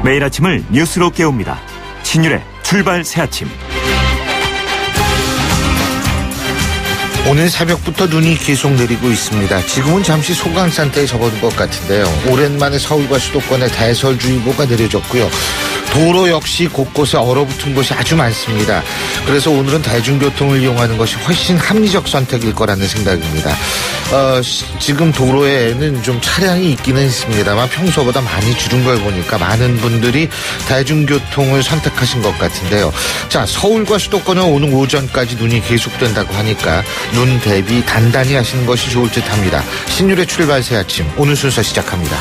매일 아침을 뉴스로 깨웁니다. 신율의 출발 새아침. 오늘 새벽부터 눈이 계속 내리고 있습니다. 지금은 잠시 소강 상태에 접어든 것 같은데요. 오랜만에 서울과 수도권에 대설주의보가 내려졌고요. 도로 역시 곳곳에 얼어붙은 곳이 아주 많습니다. 그래서 오늘은 대중교통을 이용하는 것이 훨씬 합리적 선택일 거라는 생각입니다. 지금 도로에는 좀 차량이 있기는 있습니다만 평소보다 많이 줄은 걸 보니까 많은 분들이 대중교통을 선택하신 것 같은데요. 자, 서울과 수도권은 오늘 오전까지 눈이 계속된다고 하니까 눈 대비 단단히 하시는 것이 좋을 듯 합니다. 신율의 출발 새 아침, 오늘 순서 시작합니다.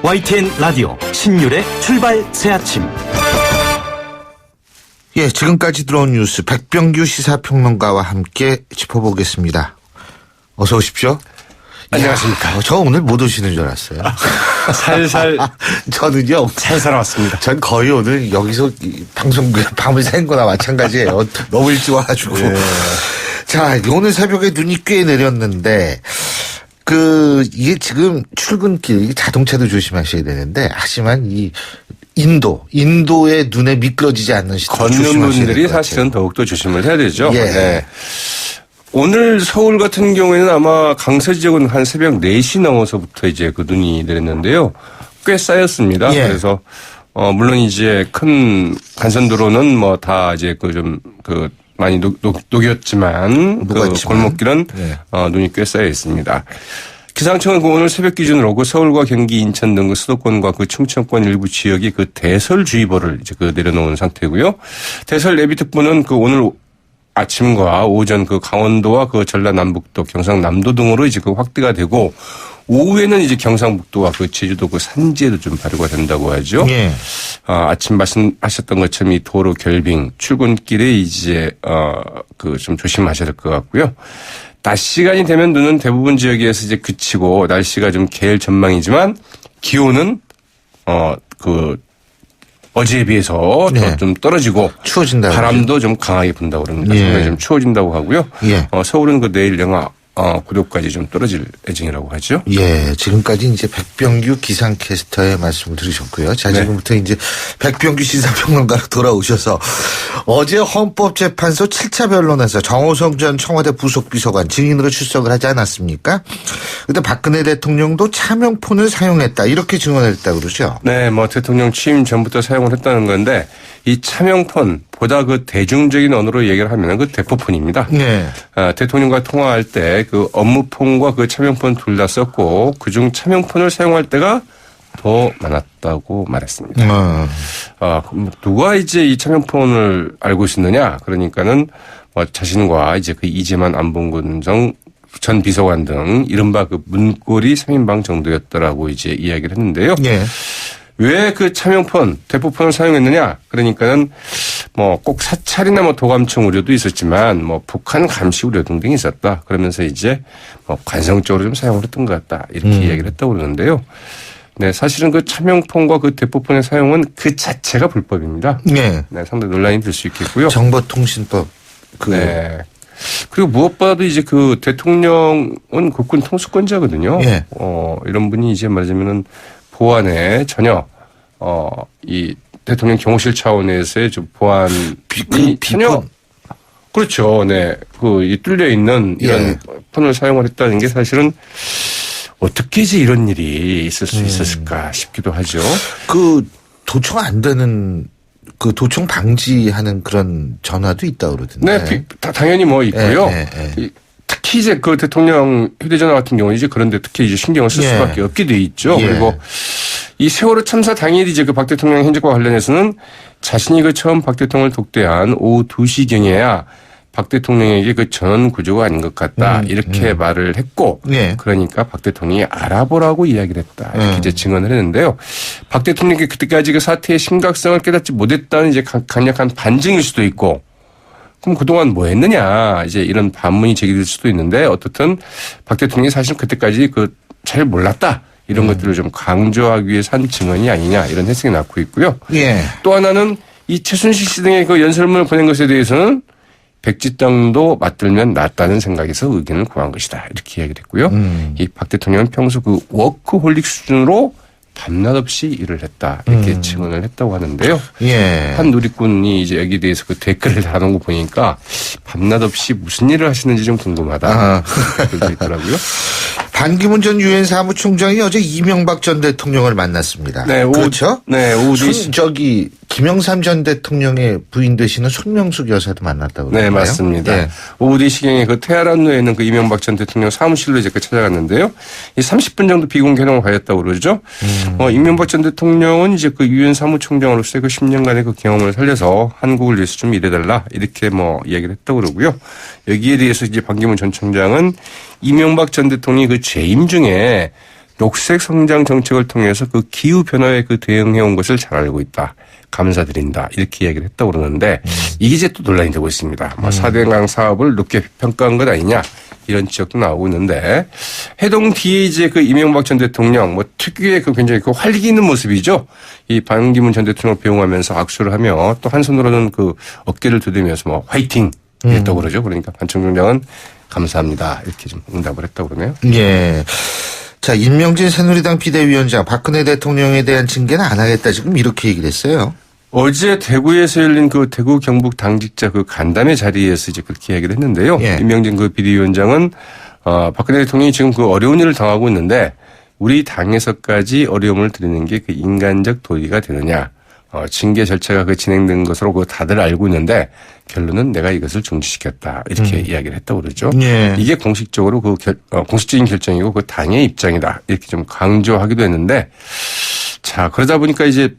YTN 라디오 신율의 출발 새아침. 예, 지금까지 들어온 뉴스 백병규 시사평론가와 함께 짚어보겠습니다. 어서 오십시오. 안녕하십니까. 저 오늘 못 오시는 줄 알았어요. 살살. 저는요. 살살 왔습니다. 전 거의 오늘 여기서 방송국에 밤을 샌 거나 마찬가지예요. 너무 일찍 와가지고. 예. 자, 오늘 새벽에 눈이 꽤 내렸는데, 이게 지금 출근길, 자동차도 조심하셔야 되는데, 하지만 인도의 눈에 미끄러지지 않는 시도 걷는 분들이 사실은 더욱더 조심을 해야 되죠. 예. 네. 오늘 서울 같은 경우에는 아마 강서 지역은 한 새벽 4시 넘어서부터 이제 그 눈이 내렸는데요. 꽤 쌓였습니다. 예. 그래서, 물론 이제 큰 간선도로는 뭐 다 이제 많이 녹였지만 그 골목길은 네. 눈이 꽤 쌓여 있습니다. 기상청은 오늘 새벽 기준으로 그 서울과 경기, 인천 등 그 수도권과 그 충청권 일부 지역이 그 대설주의보를 이제 내려놓은 상태고요. 대설 예비특보는 오늘 아침과 오전 강원도와 전라남북도, 경상남도 등으로 이제 확대가 되고 오후에는 이제 경상북도와 제주도 산지에도 좀 발효가 된다고 하죠. 예. 아침 말씀하셨던 것처럼 이 도로 결빙, 출근길에 이제, 좀 조심하셔야 될 것 같고요. 낮 시간이 되면 눈은 대부분 지역에서 이제 그치고 날씨가 좀 개일 전망이지만 기온은, 어제에 비해서 네. 더 좀 떨어지고 추워진다고 바람도 좀 강하게 분다고 그럽니다. 예. 상당히 좀 추워진다고 하고요. 예. 서울은 내일 영하 9도까지 좀 떨어질 예정이라고 하죠. 예, 지금까지 이제 백병규 기상캐스터의 말씀을 들으셨고요. 자, 네. 지금부터 이제 백병규 시사평론가로 돌아오셔서 어제 헌법재판소 7차 변론에서 정호성 전 청와대 부속비서관 증인으로 출석을 하지 않았습니까? 그때 박근혜 대통령도 차명폰을 사용했다 이렇게 증언했다고 그러죠. 네, 대통령 취임 전부터 사용을 했다는 건데 이 차명폰 보다 대중적인 언어로 얘기를 하면 대포폰입니다. 네. 대통령과 통화할 때 업무폰과 차명폰 둘 다 썼고 그중 차명폰을 사용할 때가 더 많았다고 말했습니다. 누가 이제 이 차명폰을 알고 있었느냐? 그러니까는 자신과 이제 이재만 안봉근 전 비서관 등 이른바 문고리 3인방 정도였더라고 이제 이야기를 했는데요. 네. 왜 차명폰, 대포폰을 사용했느냐? 그러니까는 꼭 사찰이나 도감청 우려도 있었지만 북한 감시 우려 등등이 있었다. 그러면서 이제 관성적으로 좀 사용을 했던 것 같다. 이렇게 이야기를 했다고 그러는데요. 네, 사실은 차명폰과 대포폰의 사용은 그 자체가 불법입니다. 네. 네, 상당히 논란이 될 수 있겠고요. 정보통신법. 네. 그리고 무엇보다도 이제 대통령은 국군 통수권자거든요. 네. 이런 분이 이제 말하자면은 보안에 전혀 이 대통령 경호실 차원에서의 좀 보안이 전혀 그렇죠. 네. 이 뚫려 있는 이런 예. 폰을 사용을 했다는 게 사실은 어떻게 이제 이런 일이 있을 수 있었을까 싶기도 하죠. 도청 안 되는 도청 방지하는 그런 전화도 있다고 그러던데. 네. 당연히 있고요. 특히 이제 대통령 휴대전화 같은 경우는 이제 그런데 특히 이제 신경을 쓸 수밖에 없게 돼 있죠. 예. 그리고 이 세월호 참사 당일 이제 박 대통령 행적과 관련해서는 자신이 처음 박 대통령을 독대한 오후 2시경에야 박 대통령에게 전원 구조가 아닌 것 같다. 이렇게 말을 했고 그러니까 박 대통령이 알아보라고 이야기를 했다. 이렇게 이제 증언을 했는데요. 박 대통령이 그때까지 사태의 심각성을 깨닫지 못했다는 이제 강력한 반증일 수도 있고 그럼 그동안 뭐 했느냐 이제 이런 반문이 제기될 수도 있는데 어떻든 박 대통령이 사실 그때까지 잘 몰랐다. 이런 것들을 좀 강조하기 위해서 한 증언이 아니냐 이런 해석이 나고 있고요. 예. 또 하나는 이 최순실 씨 등의 그 연설문을 보낸 것에 대해서는 백지땅도 맞들면 낫다는 생각에서 의견을 구한 것이다. 이렇게 이야기를 했고요. 이 박 대통령은 평소 그 워크홀릭 수준으로 밤낮 없이 일을 했다. 이렇게 증언을 했다고 하는데요. 예. 한 누리꾼이 이제 여기에 대해서 그 댓글을 다는 거 보니까 밤낮 없이 무슨 일을 하시는지 좀 궁금하다. 그렇게 있더라고요. 반기문 전 유엔 사무총장이 어제 이명박 전 대통령을 만났습니다. 네, 그렇죠? 네, 오후 4시. 김영삼 전 대통령의 부인 되시는 손명숙 여사도 만났다고 그러나요? 네, 맞습니다. 예. 오후 4시경에 그 테헤란로에 있는 그 이명박 전 대통령 사무실로 이제 찾아갔는데요. 이 30분 정도 비공개 회동을 가졌다고 그러죠. 이명박 전 대통령은 이제 그 유엔 사무총장으로서의 그 10년간의 그 경험을 살려서 한국을 위해서 좀 일해달라 이렇게 뭐 이야기를 했다고 그러고요. 여기에 대해서 이제 반기문 전 총장은 이명박 전 대통령이 그 재임 중에 녹색 성장 정책을 통해서 그 기후 변화에 그 대응해 온 것을 잘 알고 있다. 감사드린다. 이렇게 이야기를 했다고 그러는데 이게 이제 또 논란이 되고 있습니다. 뭐 4대강 사업을 높게 평가한 것 아니냐. 이런 지적도 나오고 있는데 해동 뒤에 이제 그 이명박 전 대통령 뭐 특유의 그 굉장히 그 활기 있는 모습이죠. 이 반기문 전 대통령을 배웅하면서 악수를 하며 또 한 손으로는 그 어깨를 두드리면서 뭐 화이팅 했다고 그러죠. 그러니까 반 총장은 감사합니다. 이렇게 좀 응답을 했다고 그러네요. 예. 자, 임명진 새누리당 비대위원장 박근혜 대통령에 대한 징계는 안 하겠다 지금 이렇게 얘기를 했어요. 어제 대구에서 열린 그 대구 경북 당직자 그 간담회 자리에서 이제 그렇게 이야기를 했는데요. 예. 임명진 그 비대위원장은 박근혜 대통령이 지금 그 어려운 일을 당하고 있는데 우리 당에서까지 어려움을 드리는 게 그 인간적 도리가 되느냐. 징계 절차가 그 진행된 것으로 그 다들 알고 있는데 결론은 내가 이것을 중지시켰다. 이렇게 이야기를 했다고 그러죠. 예. 이게 공식적으로 그 공식적인 결정이고 그 당의 입장이다. 이렇게 좀 강조하기도 했는데 자, 그러다 보니까 이제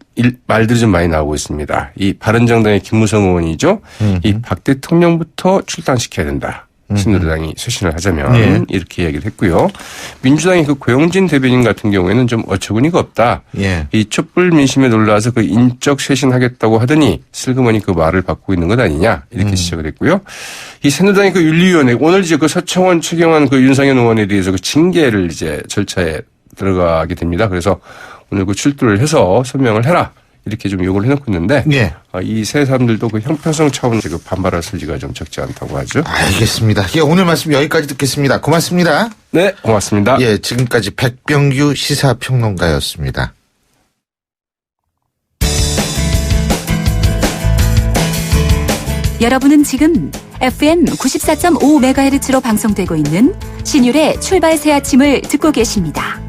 말들이 좀 많이 나오고 있습니다. 이 바른정당의 김무성 의원이죠. 이 박 대통령부터 출당시켜야 된다. 새누리당이 쇄신을 하자면 네. 이렇게 이야기를 했고요. 민주당의 그 고용진 대변인 같은 경우에는 좀 어처구니가 없다. 예. 이 촛불 민심에 놀라서 그 인적 쇄신하겠다고 하더니 슬그머니 그 말을 바꾸고 있는 것 아니냐 이렇게 지적을 했고요. 이 새누리당의 그 윤리위원회 오늘 이제 그 서청원 최경환 그 윤상현 의원에 대해서 그 징계를 이제 절차에 들어가게 됩니다. 그래서 오늘 그 출두를 해서 소명을 해라. 이렇게 좀 요구를 해놓고 있는데 예. 이 세 사람들도 그 형평성 차원에서 그 반발할 소지가 좀 적지 않다고 하죠. 알겠습니다. 예, 오늘 말씀 여기까지 듣겠습니다. 고맙습니다. 네, 고맙습니다. 예, 지금까지 백병규 시사평론가였습니다. 여러분은 지금 FM 94.5MHz로 방송되고 있는 신율의 출발 새 아침을 듣고 계십니다.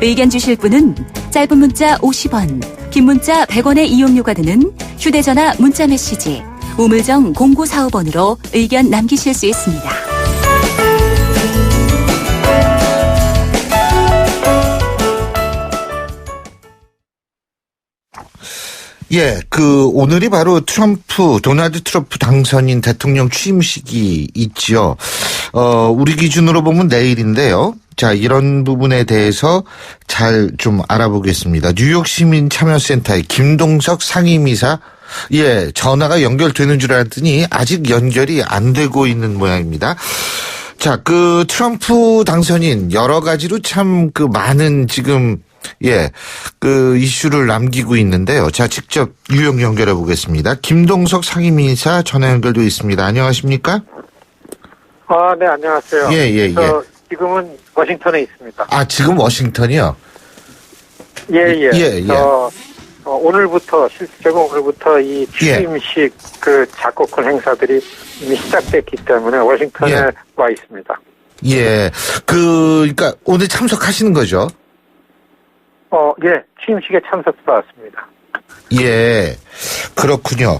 의견 주실 분은 짧은 문자 50원, 긴 문자 100원의 이용료가 드는 휴대전화 문자메시지 우물정 0945번으로 의견 남기실 수 있습니다. 예, 오늘이 바로 도널드 트럼프 당선인 대통령 취임식이 있죠. 우리 기준으로 보면 내일인데요. 자, 이런 부분에 대해서 잘 좀 알아보겠습니다. 뉴욕 시민 참여센터의 김동석 상임이사, 예, 전화가 연결되는 줄 알았더니 아직 연결이 안 되고 있는 모양입니다. 자, 트럼프 당선인 여러 가지로 참 많은 지금 예, 이슈를 남기고 있는데요. 자, 직접 유형 연결해 보겠습니다. 김동석 상임이사 전화 연결되어 있습니다. 안녕하십니까? 네, 안녕하세요. 예. 지금은 워싱턴에 있습니다. 아, 지금 워싱턴이요? 예. 예. 실제로 오늘부터 이 취임식 작곡권 행사들이 이미 시작됐기 때문에 워싱턴에 와 있습니다. 예. 그러니까 오늘 참석하시는 거죠? 예. 취임식에 참석도 왔습니다. 예. 그렇군요.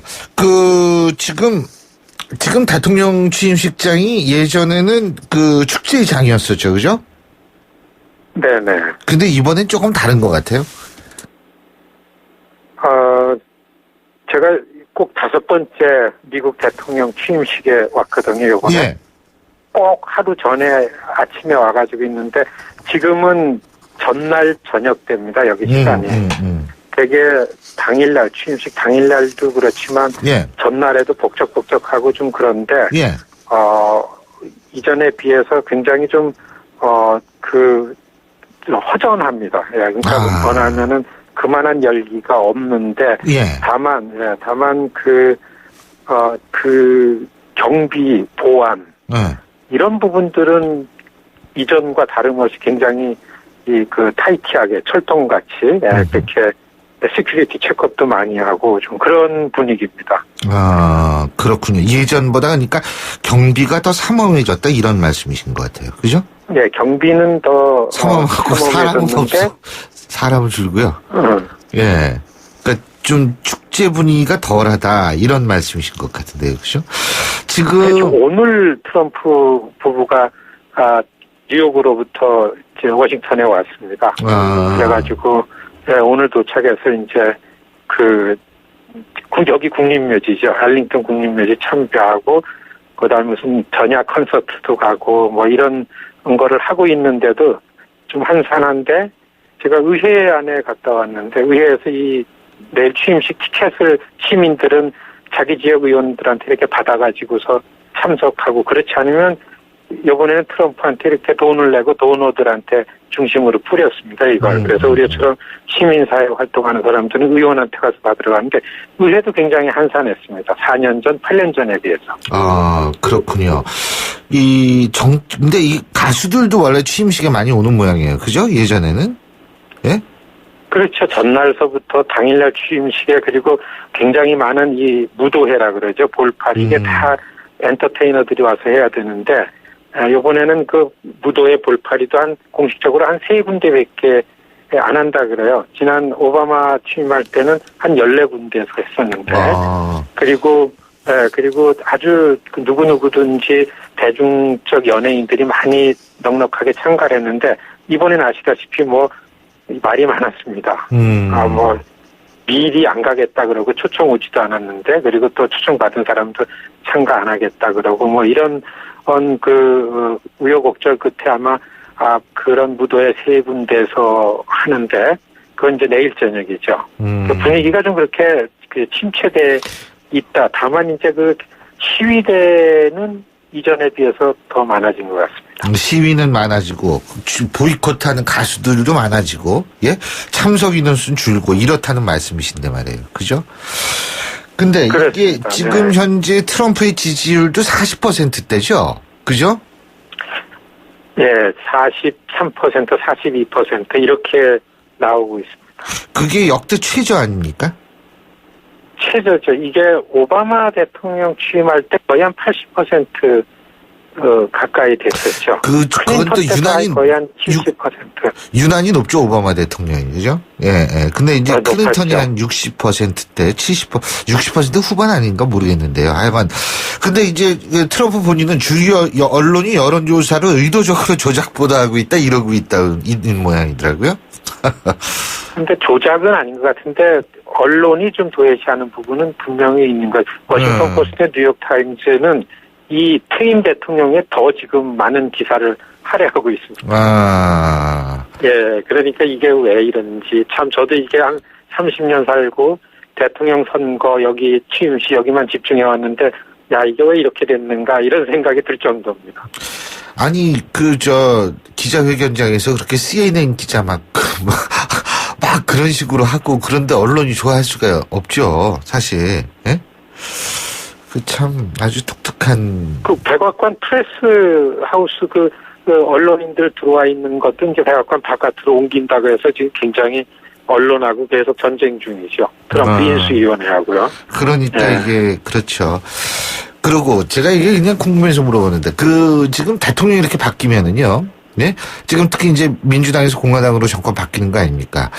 지금 대통령 취임식장이 예전에는 축제장이었었죠, 그죠? 네네. 근데 이번엔 조금 다른 것 같아요. 제가 꼭 5번째 미국 대통령 취임식에 왔거든요, 요번에. 예. 꼭 하루 전에 아침에 와가지고 있는데, 지금은 전날 저녁 때입니다, 여기 시간이. 되게 당일날, 취임식 당일날도 그렇지만, 예. 전날에도 복적복적하고 좀 그런데, 예. 이전에 비해서 굉장히 좀, 허전합니다. 예, 그러니까 원하면은 그만한 열기가 없는데 다만 그 경비 보안 이런 부분들은 이전과 다름없이 굉장히 타이트하게 철통같이 그렇게 시큐리티 체크업도 많이 하고 좀 그런 분위기입니다. 아, 그렇군요. 예전보다 그러니까 경비가 더 삼엄해졌다 이런 말씀이신 것 같아요. 그죠? 네, 경비는 더 삼엄하고 사람은 없어. 사람은 줄고요. 예. 그러니까 좀 축제 분위기가 덜하다 이런 말씀이신 것 같은데요. 그죠? 지금 오늘 트럼프 부부가 뉴욕으로부터 이제 워싱턴에 왔습니다. 그래가지고 오늘 도착해서 이제 여기 국립묘지죠. 알링턴 국립묘지 참배하고 그다음에 무슨 저녁 콘서트도 가고 뭐 이런 거를 하고 있는데도 좀 한산한데 제가 의회 안에 갔다 왔는데 의회에서 내일 취임식 티켓을 시민들은 자기 지역 의원들한테 이렇게 받아가지고서 참석하고 그렇지 않으면 이번에는 트럼프한테 이렇게 돈을 내고 도너들한테 중심으로 뿌렸습니다, 이걸. 그래서 우리처럼 시민사회 활동하는 사람들은 의원한테 가서 받으러 가는데 의회도 굉장히 한산했습니다. 4년 전, 8년 전에 비해서. 아, 그렇군요. 근데 이 가수들도 원래 취임식에 많이 오는 모양이에요. 그죠? 예전에는? 예? 그렇죠. 전날서부터 당일날 취임식에 그리고 굉장히 많은 이 무도회라 그러죠. 볼팔이 이게 다 엔터테이너들이 와서 해야 되는데 이번에는 그 무도회 볼팔이도 공식적으로 한 3군데밖에 안 한다 그래요. 지난 오바마 취임할 때는 한 14군데에서 했었는데 그리고 아주 누구누구든지 대중적 연예인들이 많이 넉넉하게 참가를 했는데 이번에는 아시다시피 말이 많았습니다. 미리 안 가겠다 그러고 초청 오지도 않았는데 그리고 또 초청 받은 사람도 참가 안 하겠다 그러고 이런 우여곡절 끝에 아마 그런 무도회 3군데에서 하는데 그건 이제 내일 저녁이죠. 분위기가 좀 그렇게 침체돼 있다. 다만 이제 시위대는 이전에 비해서 더 많아진 것 같습니다. 시위는 많아지고 보이콧하는 가수들도 많아지고 참석 인원수는 줄고 이렇다는 말씀이신데 말이에요. 그죠? 근데 그렇습니다. 이게 지금 현재 트럼프의 지지율도 40%대죠? 그죠? 네, 43%, 42% 이렇게 나오고 있습니다. 그게 역대 최저 아닙니까? 최저죠. 이게 오바마 대통령 취임할 때 거의 한 80% 가까이 됐었죠. 그건 또 유난히 거의 한 70%. 유난히 높죠, 오바마 대통령이. 그죠? 예. 근데 이제 클린턴이 높았죠. 한 60%대, 60% 후반 아닌가 모르겠는데요. 하여간. 근데 이제 트럼프 본인은 주요 언론이 여론조사를 의도적으로 조작보도하고 있다, 이러고 있는 모양이더라고요. 근데 조작은 아닌 것 같은데, 언론이 좀 도외시하는 부분은 분명히 있는 것. 워싱턴 포스트, 뉴욕 타임즈는 이 퇴임 대통령에 더 지금 많은 기사를 할애하고 있습니다. 예, 그러니까 이게 왜 이런지 참 저도 이게 한 30년 살고 대통령 선거 여기 취임식 여기만 집중해 왔는데 이게 왜 이렇게 됐는가 이런 생각이 들 정도입니다. 아니 기자회견장에서 그렇게 CNN 기자 막 그런 식으로 하고 그런데 언론이 좋아할 수가 없죠, 사실. 예? 참 아주 독특한. 백악관 프레스 하우스 언론인들 들어와 있는 것도 이제 백악관 바깥으로 옮긴다고 해서 지금 굉장히 언론하고 계속 전쟁 중이죠. 트럼프 인수위원회하고요. 그러니까 이게 그렇죠. 그리고 제가 이게 그냥 궁금해서 물어보는데 지금 대통령이 이렇게 바뀌면은요. 네? 지금 특히 이제 민주당에서 공화당으로 정권 바뀌는 거 아닙니까?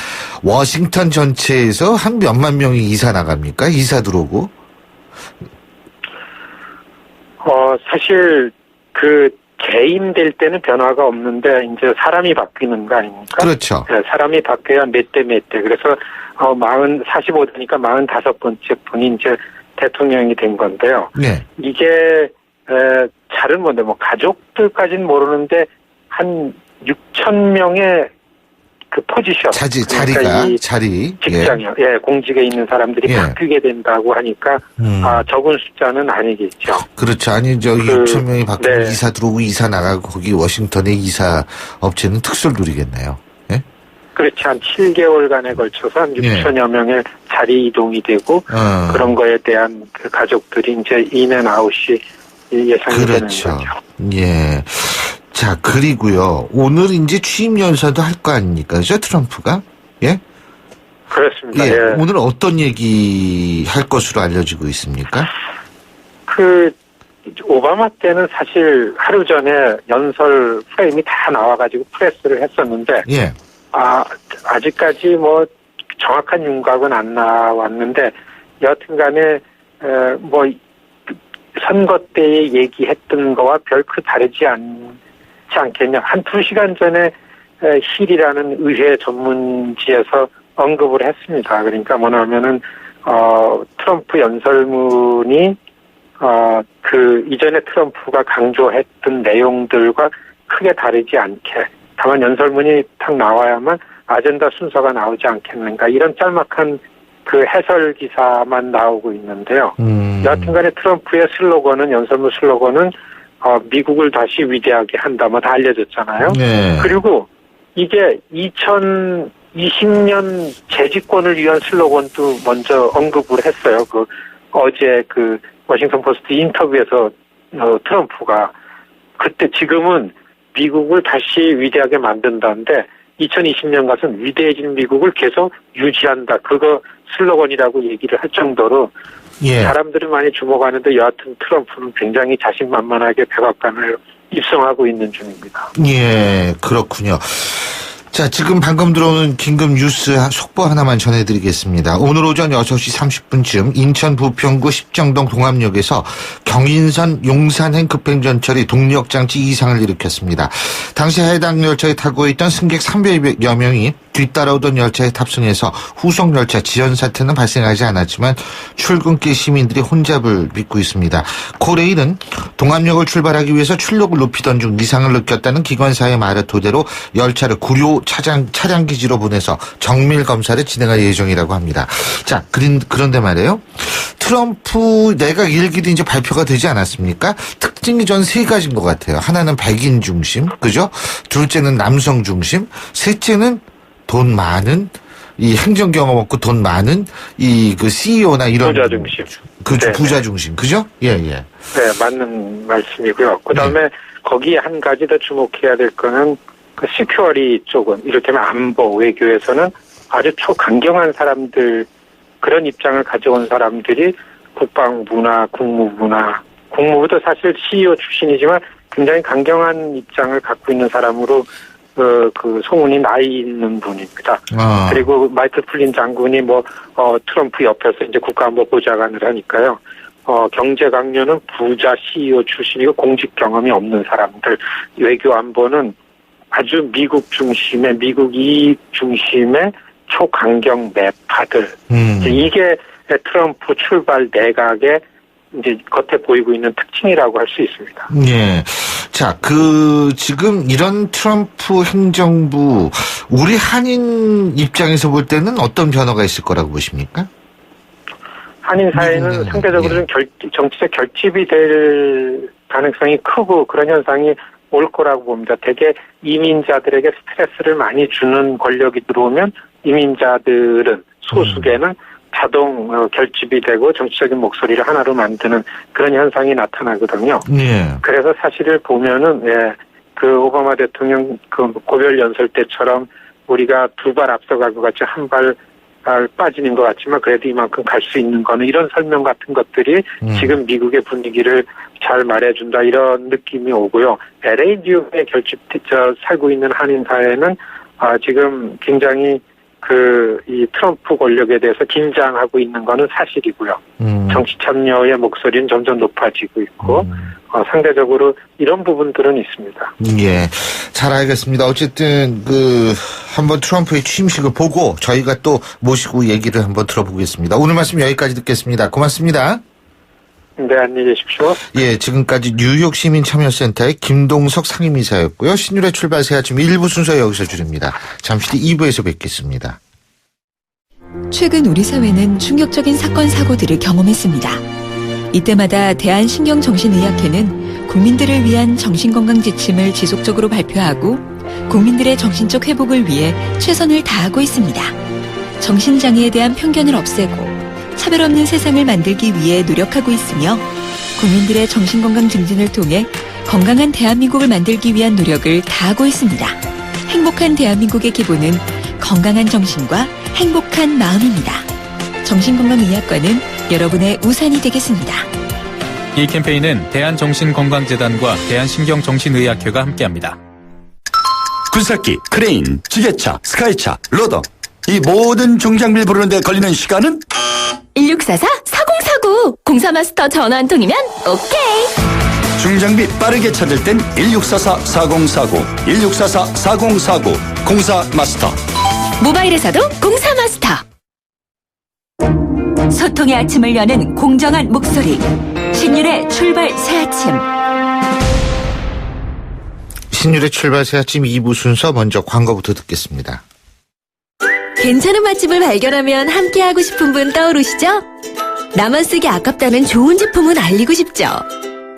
워싱턴 전체에서 한 몇만 명이 이사 나갑니까? 이사 들어오고. 사실 재임될 때는 변화가 없는데 이제 사람이 바뀌는 거 아닙니까? 그렇죠. 네, 사람이 바뀌어야 몇 대. 그래서 45대니까 45번째 분이 이제 대통령이 된 건데요. 네. 이게 잘은 뭔데 가족들까지는 모르는데 한 6천 명의 포지션. 자리가 직장이요. 공직에 있는 사람들이 바뀌게 된다고 하니까, 적은 숫자는 아니겠죠. 그렇죠. 6천 명이 바뀌고 이사 들어오고 이사 나가고 거기 워싱턴의 이사 업체는 특수를 누리겠네요. 그렇지 한 7개월간에 걸쳐서 한 6천여 명의 자리 이동이 되고 그런 거에 대한 그 가족들이 이제 인앤아웃이 예상이 되는 거죠. 예. 자, 그리고요. 오늘 이제 취임 연설도 할 거 아닙니까? 그죠? 트럼프가? 예? 그렇습니다. 예. 예. 오늘 어떤 얘기 할 것으로 알려지고 있습니까? 오바마 때는 사실 하루 전에 연설 프레임이 다 나와가지고 프레스를 했었는데, 예. 아직까지 뭐 정확한 윤곽은 안 나왔는데, 여하튼 간에, 선거 때에 얘기했던 거와 별크 다르지 않겠냐. 한 2시간 전에 힐이라는 의회 전문지에서 언급을 했습니다. 그러니까 뭐냐면은, 트럼프 연설문이 이전에 트럼프가 강조했던 내용들과 크게 다르지 않게, 다만 연설문이 딱 나와야만 아젠다 순서가 나오지 않겠는가, 이런 짤막한 그 해설 기사만 나오고 있는데요. 여하튼 간에 트럼프의 슬로건은, 연설문 슬로건은, 미국을 다시 위대하게 한다, 뭐 다 알려졌잖아요. 네. 그리고 이게 2020년 재집권을 위한 슬로건도 먼저 언급을 했어요. 어제 워싱턴 포스트 인터뷰에서 트럼프가 그때 지금은 미국을 다시 위대하게 만든다는데 2020년 가서는 위대해진 미국을 계속 유지한다. 그거 슬로건이라고 얘기를 할 정도로 사람들이 많이 주목하는데 여하튼 트럼프는 굉장히 자신만만하게 백악관을 입성하고 있는 중입니다. 예, 그렇군요. 자, 지금 방금 들어오는 긴급 뉴스 속보 하나만 전해드리겠습니다. 오늘 오전 6시 30분쯤 인천 부평구 십정동 동암역에서 경인선 용산행 급행전철이 동력장치 이상을 일으켰습니다. 당시 해당 열차에 타고 있던 승객 300여 명이 뒤따라오던 열차에 탑승해서 후속 열차 지연 사태는 발생하지 않았지만 출근길 시민들이 혼잡을 빚고 있습니다. 코레일은 동암역을 출발하기 위해서 출력을 높이던 중 이상을 느꼈다는 기관사의 말을 토대로 열차를 구료 차량 기지로 보내서 정밀 검사를 진행할 예정이라고 합니다. 자, 그런데 말이에요. 트럼프 내각 일기도 이제 발표가 되지 않았습니까? 특징이 전 3가지인 것 같아요. 하나는 백인 중심, 그죠? 둘째는 남성 중심, 셋째는 돈 많은, 이 행정 경험 없고 돈 많은 CEO나 이런 부자 중심. 그죠, 부자 중심, 그죠? 예. 네, 맞는 말씀이고요. 그다음에 거기에 한 가지 더 주목해야 될 거는 시큐어리 쪽은, 이를테면 안보, 외교에서는 아주 초강경한 사람들, 그런 입장을 가져온 사람들이 국방부나 국무부도 사실 CEO 출신이지만 굉장히 강경한 입장을 갖고 있는 사람으로 소문이 나 있는 분입니다. 그리고 마이클 플린 장군이 트럼프 옆에서 이제 국가안보 보좌관을 하니까요. 경제 강요는 부자 CEO 출신이고 공직 경험이 없는 사람들, 외교 안보는 아주 미국 이익 중심의 초강경 매파들. 이게 트럼프 출발 내각의 이제 겉에 보이고 있는 특징이라고 할 수 있습니다. 예. 자, 지금 이런 트럼프 행정부, 우리 한인 입장에서 볼 때는 어떤 변화가 있을 거라고 보십니까? 한인 사회는 상대적으로 좀 정치적 결집이 될 가능성이 크고 그런 현상이 올 거라고 봅니다. 대개 이민자들에게 스트레스를 많이 주는 권력이 들어오면 이민자들은 소수계는 자동 결집이 되고 정치적인 목소리를 하나로 만드는 그런 현상이 나타나거든요. 그래서 사실을 보면은 오바마 대통령 고별 연설 때처럼 우리가 2발 앞서갈 것 같이 한 발 빠지는 것 같지만 그래도 이만큼 갈 수 있는 거는, 이런 설명 같은 것들이 지금 미국의 분위기를 잘 말해준다, 이런 느낌이 오고요. LA 뉴욕에 살고 있는 한인 사회는 지금 굉장히 이 트럼프 권력에 대해서 긴장하고 있는 거는 사실이고요. 정치 참여의 목소리는 점점 높아지고 있고, 상대적으로 이런 부분들은 있습니다. 예. 잘 알겠습니다. 어쨌든, 한번 트럼프의 취임식을 보고 저희가 또 모시고 얘기를 한번 들어보겠습니다. 오늘 말씀 여기까지 듣겠습니다. 고맙습니다. 네, 안녕히 계십시오. 예, 지금까지 뉴욕 시민참여센터의 김동석 상임이사였고요. 신율의 출발 새 아침 1부 순서 여기서 줄입니다. 잠시 뒤 2부에서 뵙겠습니다. 최근 우리 사회는 충격적인 사건 사고들을 경험했습니다. 이때마다 대한신경정신의학회는 국민들을 위한 정신건강 지침을 지속적으로 발표하고 국민들의 정신적 회복을 위해 최선을 다하고 있습니다. 정신장애에 대한 편견을 없애고 차별 없는 세상을 만들기 위해 노력하고 있으며 국민들의 정신건강 증진을 통해 건강한 대한민국을 만들기 위한 노력을 다하고 있습니다. 행복한 대한민국의 기본은 건강한 정신과 행복한 마음입니다. 정신건강의학과는 여러분의 우산이 되겠습니다. 이 캠페인은 대한정신건강재단과 대한신경정신의학회가 함께합니다. 굴삭기, 크레인, 지게차, 스카이차, 로더 이 모든 중장비를 부르는데 걸리는 시간은? 1644-4049 공사마스터 전화 한 통이면 오케이. 중장비 빠르게 찾을 땐 1644-4049 1644-4049 공사마스터. 모바일에서도 공사마스터. 소통의 아침을 여는 공정한 목소리. 신율의 출발 새아침. 신율의 출발 새아침 2부 순서 먼저 광고부터 듣겠습니다. 괜찮은 맛집을 발견하면 함께하고 싶은 분 떠오르시죠? 나만 쓰기 아깝다는 좋은 제품은 알리고 싶죠?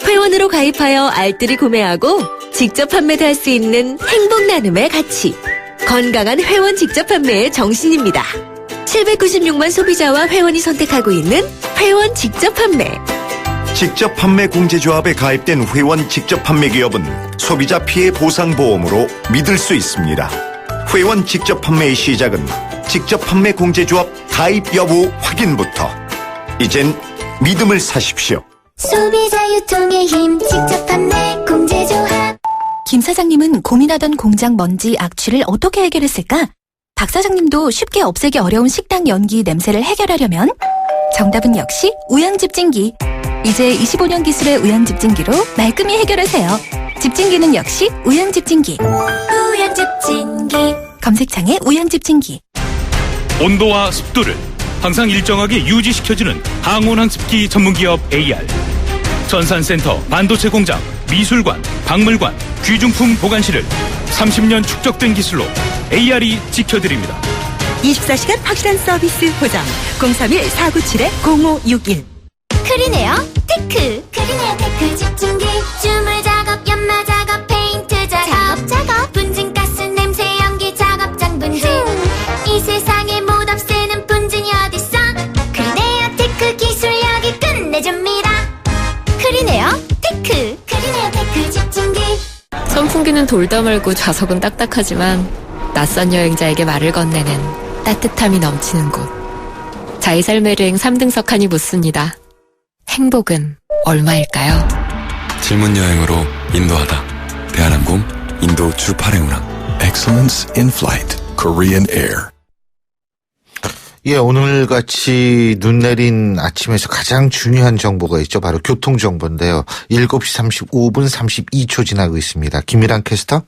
회원으로 가입하여 알뜰히 구매하고 직접 판매도 할 수 있는 행복 나눔의 가치. 건강한 회원 직접 판매의 정신입니다. 796만 소비자와 회원이 선택하고 있는 회원 직접 판매. 직접 판매 공제조합에 가입된 회원 직접 판매 기업은 소비자 피해 보상 보험으로 믿을 수 있습니다. 회원 직접 판매의 시작은 직접 판매 공제조합 가입 여부 확인부터. 이젠 믿음을 사십시오. 소비자 유통의 힘 직접 판매 공제조합. 김 사장님은 고민하던 공장 먼지 악취를 어떻게 해결했을까? 박 사장님도 쉽게 없애기 어려운 식당 연기 냄새를 해결하려면 정답은 역시 우양집진기. 이제 25년 기술의 우양집진기로 말끔히 해결하세요. 집진기는 역시 우양집진기. 우양집진기. 검색창에 우양집진기. 온도와 습도를 항상 일정하게 유지시켜주는 항온환습기 전문기업 AR. 전산센터, 반도체 공장, 미술관, 박물관, 귀중품 보관실을 30년 축적된 기술로 AR이 지켜드립니다. 24시간 확실한 서비스 보장. 031-497-0561. 크리네어 테크. 크리네어 테크 집중기. 주물 작업, 연마 작업, 페인트 작업. 분진가스, 냄새, 연기 작업장 분진. 이 세상에 못 없애는 분진이 어딨어. 크리네어 테크 기술력이 끝내줍니다. 크리네어 테크. 크리네어 테크 집중기. 선풍기는 돌다 말고 좌석은 딱딱하지만 낯선 여행자에게 말을 건네는 따뜻함이 넘치는 곳. 자의 삶의 여행 3등석 칸이 묻습니다. 행복은 얼마일까요? 질문 여행으로 인도하다. 대한항공 인도 주8회운항. Excellence in Flight. Korean Air. 예, 오늘같이 눈 내린 아침에서 가장 중요한 정보가 있죠. 바로 교통정보인데요. 7시 35분 32초 지나고 있습니다. 김미란 캐스터.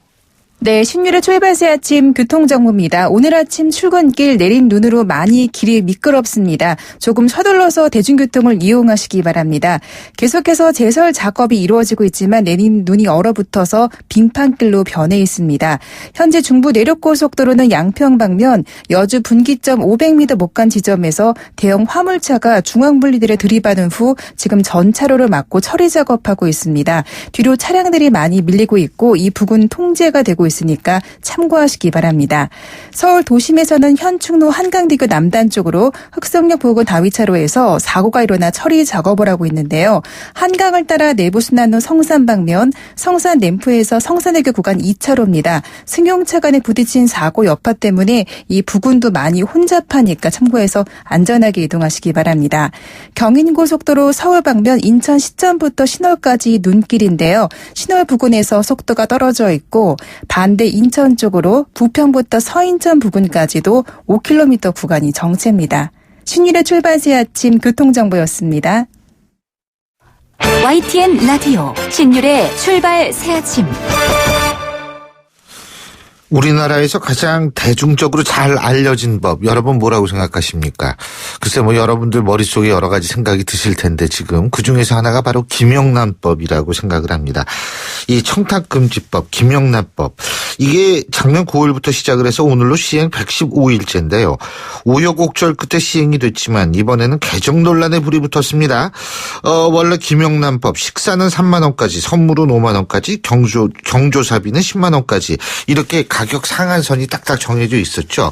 네, 신율의 출발 새 아침 교통정보입니다. 오늘 아침 출근길 내린 눈으로 많이 길이 미끄럽습니다. 조금 서둘러서 대중교통을 이용하시기 바랍니다. 계속해서 제설 작업이 이루어지고 있지만 내린 눈이 얼어붙어서 빙판길로 변해 있습니다. 현재 중부 내륙고속도로는 양평 방면 여주 분기점 500m 못 간 지점에서 대형 화물차가 중앙분리대를 들이받은 후 지금 전 차로를 막고 처리 작업하고 있습니다. 뒤로 차량들이 많이 밀리고 있고 이 부근 통제가 되고 있으니까 참고하시기 바랍니다. 서울 도심에서는 현충로 한강대교 남단 쪽으로 흑성역 부근 다위차로에서 사고가 일어나 처리 작업을 하고 있는데요. 한강을 따라 내부순환로 성산 방면 성산 램프에서 성산대교 구간 2차로입니다. 승용차 간에 부딪힌 사고 여파 때문에 이 부근도 많이 혼잡하니까 참고해서 안전하게 이동하시기 바랍니다. 경인고속도로 서울 방면 인천 시점부터 신월까지 눈길인데요. 신월 부근에서 속도가 떨어져 있고 반대 인천 쪽으로 부평부터 서인천 부근까지도 5km 구간이 정체입니다. 신율의 출발 새 아침 교통정보였습니다. YTN 라디오 신율의 출발 새 아침. 우리나라에서 가장 대중적으로 잘 알려진 법, 여러분 뭐라고 생각하십니까? 글쎄 여러분들 머릿속에 여러 가지 생각이 드실 텐데 지금 그중에서 하나가 바로 김영란법이라고 생각을 합니다. 이 청탁금지법, 김영란법, 이게 작년 9월부터 시작을 해서 오늘로 시행 115일째인데요. 우여곡절 끝에 시행이 됐지만 이번에는 개정 논란에 불이 붙었습니다. 원래 김영란법 식사는 3만 원까지, 선물은 5만 원까지, 경조사비는 10만 원까지 이렇게 가격 상한선이 딱딱 정해져 있었죠.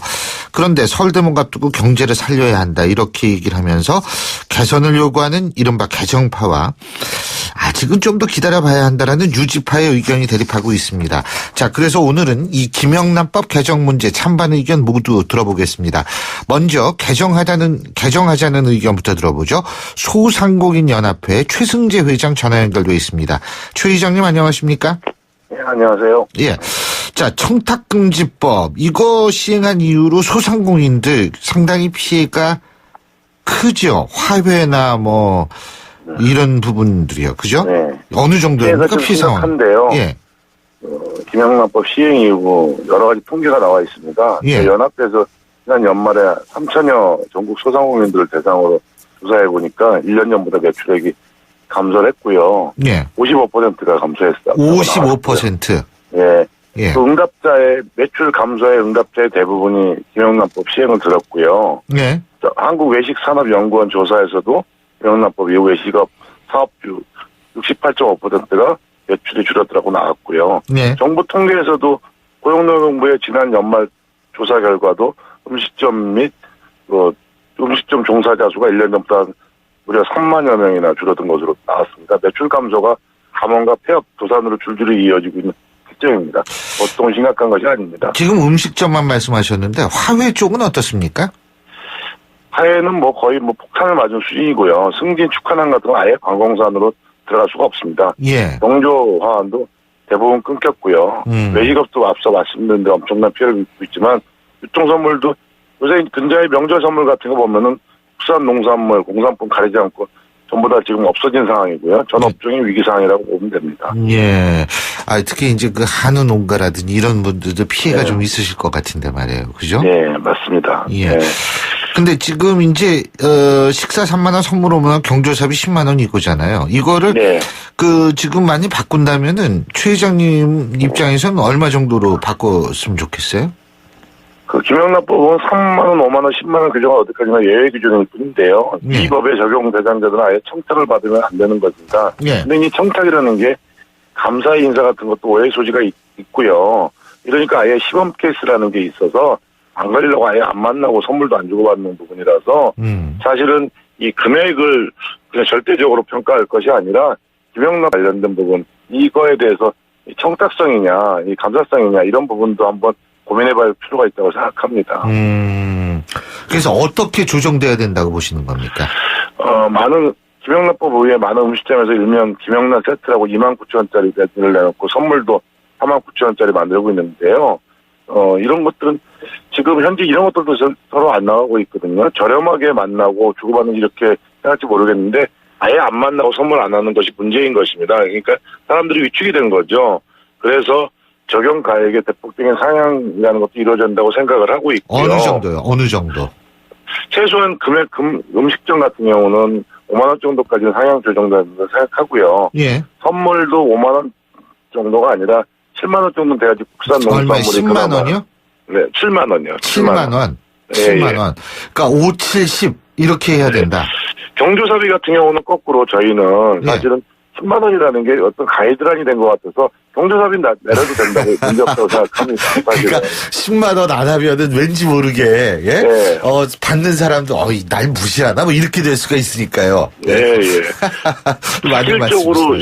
그런데 서울대문 앞두고 경제를 살려야 한다 이렇게 얘기를 하면서 개선을 요구하는 이른바 개정파와 아직은 좀 더 기다려봐야 한다라는 유지파의 의견이 대립하고 있습니다. 자, 그래서 오늘은 이 김영란법 개정 문제 찬반 의견 모두 들어보겠습니다. 먼저 개정하자는 의견부터 들어보죠. 소상공인연합회 최승재 회장 전화 연결돼 있습니다. 최 회장님 안녕하십니까? 네, 안녕하세요. 예. 자, 청탁금지법 이거 시행한 이후로 소상공인들 상당히 피해가 크죠. 화훼나 뭐 이런 부분들이요. 그죠? 네. 어느 정도입니까? 피해 상황. 한데요. 예. 김영란법 시행 이후 여러 가지 통계가 나와 있습니다. 예. 연합회에서 지난 연말에 3천여 전국 소상공인들을 대상으로 조사해 보니까 1년 전보다 매출액이 감소를 했고요. 예. 55%가 감소했어요. 55%. 예. 예. 그 응답자의 매출 감소의 응답자의 대부분이 김영란법 시행을 들었고요. 예. 한국외식산업연구원 조사에서도 김영란법 이후 외식업 사업주 68.5%가 매출이 줄었다고 나왔고요. 네. 정부 통계에서도 고용노동부의 지난 연말 조사 결과도 음식점 및 음식점 종사자 수가 1년 전보다 무려 3만여 명이나 줄어든 것으로 나왔습니다. 매출 감소가 감원과 폐업, 도산으로 줄줄이 이어지고 있는 특징입니다. 보통 심각한 것이 아닙니다. 지금 음식점만 말씀하셨는데 화훼 쪽은 어떻습니까? 화훼는 거의 폭탄을 맞은 수준이고요. 승진 축하난 같은 건 아예 관공산으로 들어갈 수가 없습니다. 예. 경조 화환도 대부분 끊겼고요. 외식업도 앞서 말씀드린 데 엄청난 피해를 입고 있지만 유통선물도 요새 근자의 명절 선물 같은 거 보면은 국산 농산물, 공산품 가리지 않고 전부 다 지금 없어진 상황이고요. 전 업종이 위기 상황이라고 보면 됩니다. 예. 특히 이제 그 한우 농가라든지 이런 분들도 피해가 좀 있으실 것 같은데 말이에요. 그죠? 네, 맞습니다. 예. 네. 근데 지금 이제 식사 3만 원, 선물 5만 원, 경조사비 10만 원 이거잖아요. 이거를 지금 많이 바꾼다면은 최 회장님 입장에서는 얼마 정도로 바꿨으면 좋겠어요? 김영란법은 3만 원, 5만 원, 10만 원 규정은 어디까지나 예외 규정일 뿐인데요. 이 법에 적용 대상자들은 아예 청탁을 받으면 안 되는 것입니다. 근데 이 청탁이라는 게 감사의 인사 같은 것도 오해 소지가 있고요. 이러니까 아예 시범 케이스라는 게 있어서 안 걸리려고 아예 안 만나고 선물도 안 주고받는 부분이라서 사실은 이 금액을 그냥 절대적으로 평가할 것이 아니라 김영란 관련된 부분 이거에 대해서 이 청탁성이냐 이 감사성이냐 이런 부분도 한번 고민해볼 필요가 있다고 생각합니다. 그래서 어떻게 조정돼야 된다고 보시는 겁니까? 김영란법 의회 많은 음식점에서 일명 김영란 세트라고 29,000원짜리 세트를 내놓고 선물도 49,000원짜리 만들고 있는데요. 이런 것들은 지금 현재 이런 것들도 서로 안 나가고 있거든요. 저렴하게 만나고 주고받는 이렇게 생각할지 모르겠는데 아예 안 만나고 선물 안 하는 것이 문제인 것입니다. 그러니까 사람들이 위축이 된 거죠. 그래서 적용 가액의 대폭적인 상향이라는 것도 이루어진다고 생각을 하고 있고요. 어느 정도요? 어느 정도? 최소한 음식점 같은 경우는 5만 원 정도까지는 상향 조정된다고 생각하고요. 예. 선물도 5만 원 정도가 아니라 7만 원 정도는 돼야지 국산 농산물이 10만 원이요? 네, 7만 원이요. 7만 원. 7만 원. 그러니까 5, 70 이렇게 해야 된다. 경조사비 같은 경우는 거꾸로 저희는 사실은 10만 원이라는 게 어떤 가이드라인이 된 것 같아서 경조사비 내려도 된다고 문제없다고 생각합니다. 그러니까 10만 원 안 하면은 왠지 모르게 받는 사람도 날 무시하나 뭐 이렇게 될 수가 있으니까요.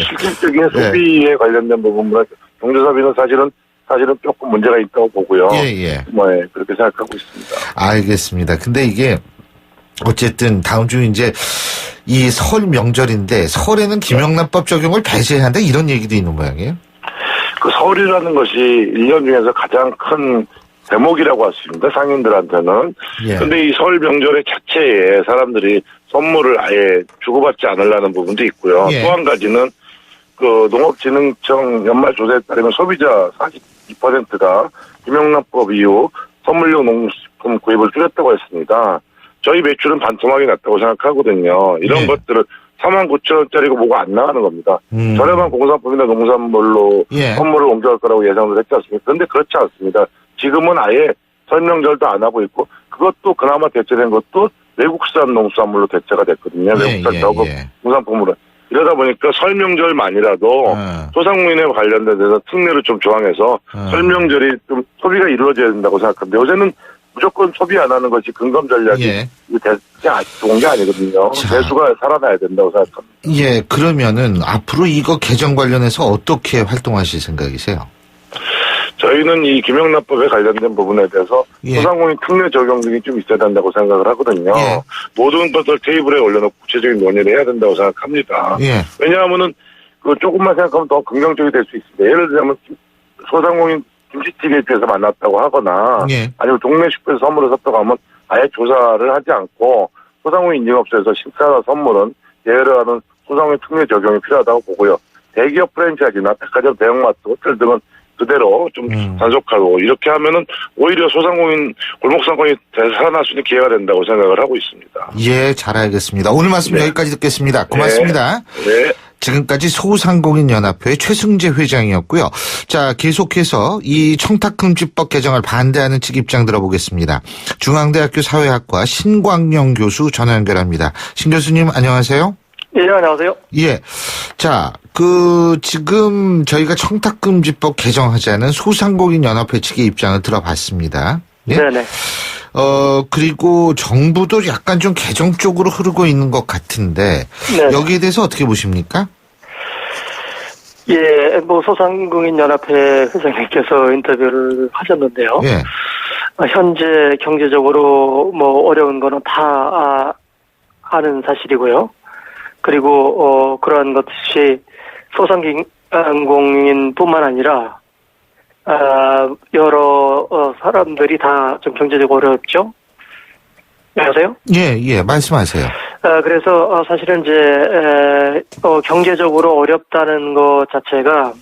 실질적인 소비에 관련된 부분보다 경조사비는 사실은 조금 문제가 있다고 보고요. 그렇게 생각하고 있습니다. 알겠습니다. 근데 이게 어쨌든 다음 주 이제 이 설 명절인데 설에는 김영란법 적용을 배제해야 한다 이런 얘기도 있는 모양이에요. 그 설이라는 것이 1년 중에서 가장 큰 대목이라고 할 수 있습니다. 상인들한테는. 그런데 이 설 명절의 자체에 사람들이 선물을 아예 주고받지 않으려는 부분도 있고요. 또 한 가지는 그 농업진흥청 연말 조사에 따르면 소비자 42%가 김영란법 이후 선물용 농식품 구입을 줄였다고 했습니다. 저희 매출은 반토막이 났다고 생각하거든요. 이런 것들을 49,000원짜리가 뭐가 안 나가는 겁니다. 저렴한 공산품이나 농산물로 선물을 옮겨갈 거라고 예상을 했지 않습니까? 그런데 그렇지 않습니다. 지금은 아예 설명절도 안 하고 있고 그것도 그나마 대체된 것도 외국산 농수산물로 대체가 됐거든요. 외국산 저급 농산품으로. 이러다 보니까 설명절만이라도 소상공인에 관련된 데서 특례를 좀 조항해서 설명절이 좀 소비가 이루어져야 된다고 생각합니다. 요새는 무조건 소비 안 하는 것이 근검 전략이 좋은 게 아니거든요. 대수가 살아나야 된다고 생각합니다. 예, 그러면은 앞으로 이거 개정 관련해서 어떻게 활동하실 생각이세요? 저희는 이 김영란법에 관련된 부분에 대해서 소상공인 특례 적용 등이 좀 있어야 된다고 생각을 하거든요. 모든 것을 테이블에 올려놓고 구체적인 논의를 해야 된다고 생각합니다. 왜냐하면은 그 조금만 생각하면 더 긍정적이 될 수 있습니다. 예를 들자면 소상공인 김치찌개집에서 만났다고 하거나 아니면 동네 슈퍼에서 선물을 샀다고 하면 아예 조사를 하지 않고 소상공인 인증업소에서 식사나 선물은 예외를 하는 소상공인 특례 적용이 필요하다고 보고요. 대기업 프랜차이즈나 백화점 대형마트 호텔 등은 그대로 좀 단속하고 이렇게 하면은 오히려 소상공인 골목상권이 살아날 수 있는 기회가 된다고 생각을 하고 있습니다. 예, 잘 알겠습니다. 오늘 말씀 여기까지 듣겠습니다. 고맙습니다. 네. 지금까지 소상공인연합회 최승재 회장이었고요. 자, 계속해서 이 청탁금지법 개정을 반대하는 측 입장 들어보겠습니다. 중앙대학교 사회학과 신광영 교수 전화 연결합니다. 신 교수님 안녕하세요. 예, 안녕하세요. 예. 자, 지금 저희가 청탁금지법 개정하자는 소상공인연합회 측의 입장을 들어봤습니다. 예? 네네. 그리고 정부도 약간 좀 개정 쪽으로 흐르고 있는 것 같은데, 여기에 대해서 어떻게 보십니까? 예, 소상공인연합회 회장님께서 인터뷰를 하셨는데요. 예. 현재 경제적으로 어려운 거는 다 아는 사실이고요. 그리고 그러한 것이 소상공인뿐만 아니라 여러 사람들이 다 좀 경제적으로 어렵죠. 안녕하세요? 예, 말씀하세요. 그래서 사실은 이제 경제적으로 어렵다는 것 자체가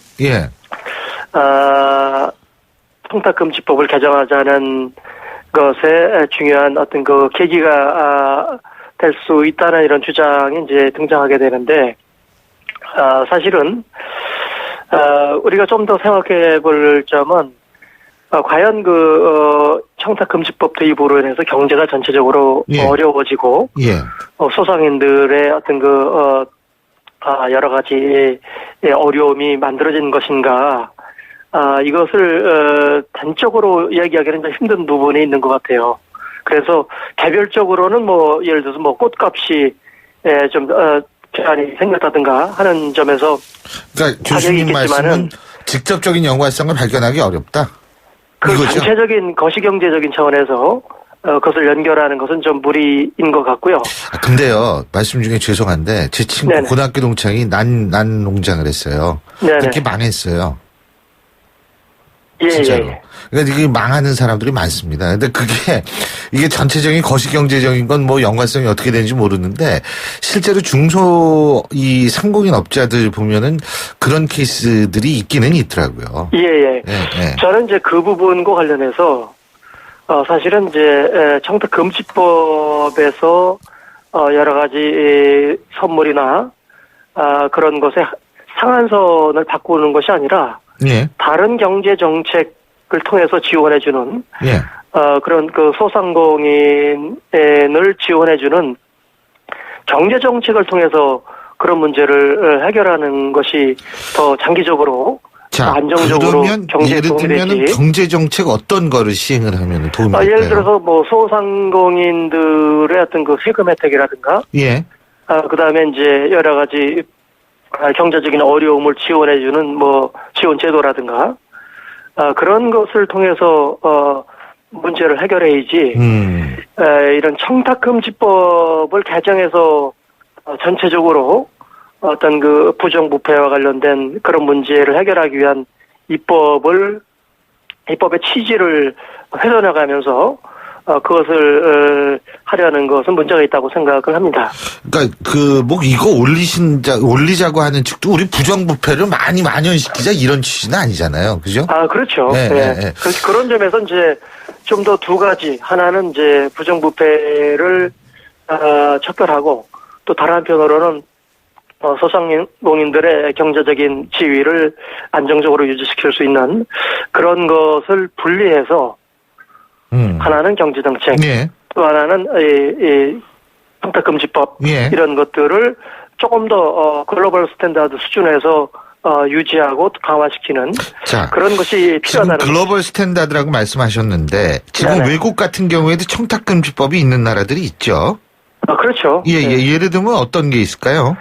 청탁금지법을 개정하자는 것에 중요한 어떤 그 계기가 될 수 있다는 이런 주장이 이제 등장하게 되는데, 사실은 우리가 좀 더 생각해 볼 점은 과연 청탁금지법 도입으로 인해서 경제가 전체적으로 어려워지고 소상인들의 어떤 여러 가지 어려움이 만들어진 것인가, 이것을 단적으로 이야기하기는 좀 힘든 부분이 있는 것 같아요. 그래서 개별적으로는 예를 들어서 꽃값이 좀 제한이 생겼다든가 하는 점에서, 그러니까 교수님 말씀은 직접적인 연관성을 발견하기 어렵다. 이거죠? 전체적인 거시경제적인 차원에서 그것을 연결하는 것은 좀 무리인 것 같고요. 근데요, 말씀 중에 죄송한데 제 친구 고등학교 동창이 난 농장을 했어요. 그렇게 망했어요. 진짜로. 그러니까 이게 망하는 사람들이 많습니다. 근데 이게 전체적인 거시경제적인 건 연관성이 어떻게 되는지 모르는데, 실제로 이 상공인 업자들 보면은 그런 케이스들이 있기는 있더라고요. 예. 저는 이제 그 부분과 관련해서, 사실은 이제, 청탁금지법에서, 여러 가지 선물이나, 그런 것에 상한선을 바꾸는 것이 아니라, 다른 경제 정책을 통해서 지원해주는 그런 소상공인을 지원해주는 경제 정책을 통해서 그런 문제를 해결하는 것이 더 장기적으로 안정적으로 경제에 도움이 되지. 경제 정책 어떤 거를 시행을 하면 도움이 될까요? 예를 들어서 소상공인들의 어떤 세금 혜택이라든가, 그다음에 이제 여러 가지 경제적인 어려움을 지원해주는 지원 제도라든가, 그런 것을 통해서 문제를 해결해야지, 이런 청탁금지법을 개정해서 전체적으로 어떤 부정부패와 관련된 그런 문제를 해결하기 위한 입법의 취지를 훼손해가면서 그것을 하려는 것은 문제가 있다고 생각을 합니다. 그러니까 이거 올리자고 하는 측도 우리 부정부패를 많이 만연시키자 이런 취지는 아니잖아요, 그죠? 그렇죠. 그런 점에서 이제 좀 더 두 가지, 하나는 이제 부정부패를 척결하고, 또 다른 한편으로는 소상공인들의 경제적인 지위를 안정적으로 유지시킬 수 있는 그런 것을 분리해서 하나는 경제정책, 또 하나는 이 청탁금지법 이런 것들을 조금 더 글로벌 스탠다드 수준에서 유지하고 강화시키는 그런 것이 필요하다는 지금 글로벌 스탠다드라고 말씀하셨는데 지금 네네. 외국 같은 경우에도 청탁금지법이 있는 나라들이 있죠. 그렇죠. 예를 들면 어떤 게 있을까요?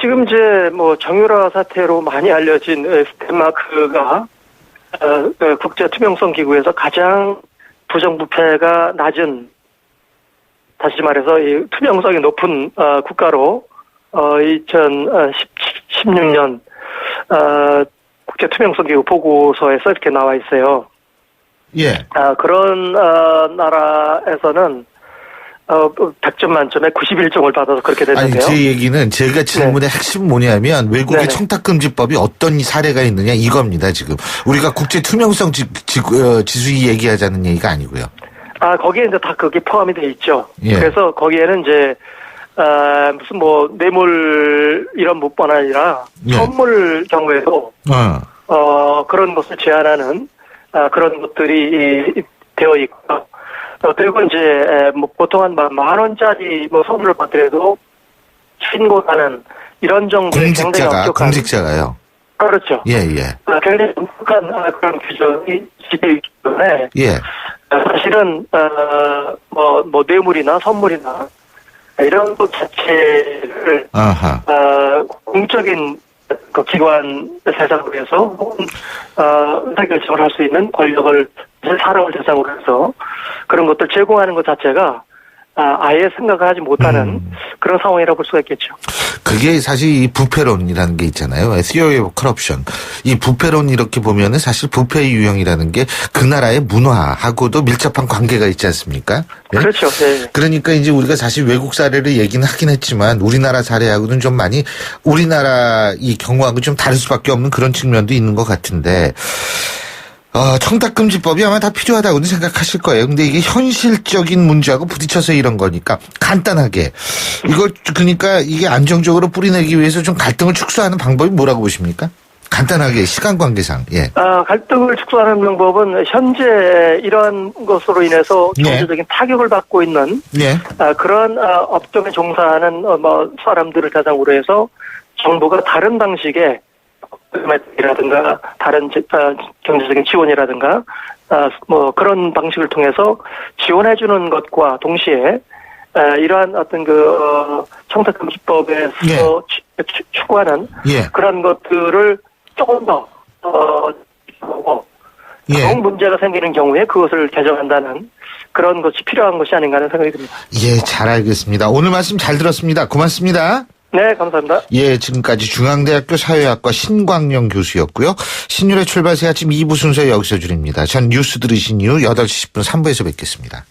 지금 이제 뭐 정유라 사태로 많이 알려진 덴마크가 국제 투명성 기구에서 가장 부정부패가 낮은, 다시 말해서 이 투명성이 높은 국가로 2016년 국제 투명성 기구 보고서에서 이렇게 나와 있어요. 그런 나라에서는 100점 만점에 91점을 받아서 그렇게 됐는데요. 제 얘기는 제가 질문의 핵심 뭐냐면 외국의 청탁금지법이 어떤 사례가 있느냐 이겁니다. 지금 우리가 국제 투명성 지수 얘기하자는 얘기가 아니고요. 거기에 이제 다 그게 포함이 돼 있죠. 그래서 거기에는 이제 무슨 뭐 뇌물 이런 것뿐 아니라 선물 경우에도 그런 것을 제한하는 그런 것들이 되어 있고, 그리고 이제 뭐 보통 한 10,000원짜리 뭐 선물을 받더라도 신고하는 이런 정도의 굉장히 엄격한 공직자가요. 그렇죠. 굉장히 엄격한 그런 규정이 지켜 있기 때문에 사실은 뭐 뇌물이나 선물이나 이런 것 자체를 공적인 그 기관 대상으로 해서 의사결정을 할 수 있는 권력을 사람을 대상으로 해서 그런 것들 제공하는 것 자체가 아예 생각하지 못하는 그런 상황이라고 볼 수가 있겠죠. 그게 사실 이 부패론이라는 게 있잖아요. Theory of Corruption. 이 부패론 이렇게 보면은 사실 부패 유형이라는 게 그 나라의 문화하고도 밀접한 관계가 있지 않습니까? 그렇죠. 그러니까 이제 우리가 사실 외국 사례를 얘기는 하긴 했지만 우리나라 사례하고는 좀 많이 우리나라 이 경우하고 좀 다를 수밖에 없는 그런 측면도 있는 것 같은데 청탁금지법이 아마 다 필요하다고는 생각하실 거예요. 근데 이게 현실적인 문제하고 부딪혀서 이런 거니까 간단하게 그러니까 이게 안정적으로 뿌리내기 위해서 좀 갈등을 축소하는 방법이 뭐라고 보십니까? 간단하게 시간 관계상. 갈등을 축소하는 방법은 현재 이러한 것으로 인해서 경제적인 타격을 받고 있는 그런 업종에 종사하는 사람들을 대상으로 해서 정부가 다른 방식의 이라든가 다른 경제적인 지원이라든가 뭐 그런 방식을 통해서 지원해주는 것과 동시에 이러한 어떤 그 청탁금지법에서 추구하는 그런 것들을 조금 더 정 문제가 생기는 경우에 그것을 개정한다는 그런 것이 필요한 것이 아닌가 하는 생각이 듭니다. 잘 알겠습니다. 오늘 말씀 잘 들었습니다. 고맙습니다. 네, 감사합니다. 지금까지 중앙대학교 사회학과 신광영 교수였고요. 신율의 출발 새 아침 2부 순서 여기서 줄입니다. 전 뉴스 들으신 이후 8시 10분 3부에서 뵙겠습니다.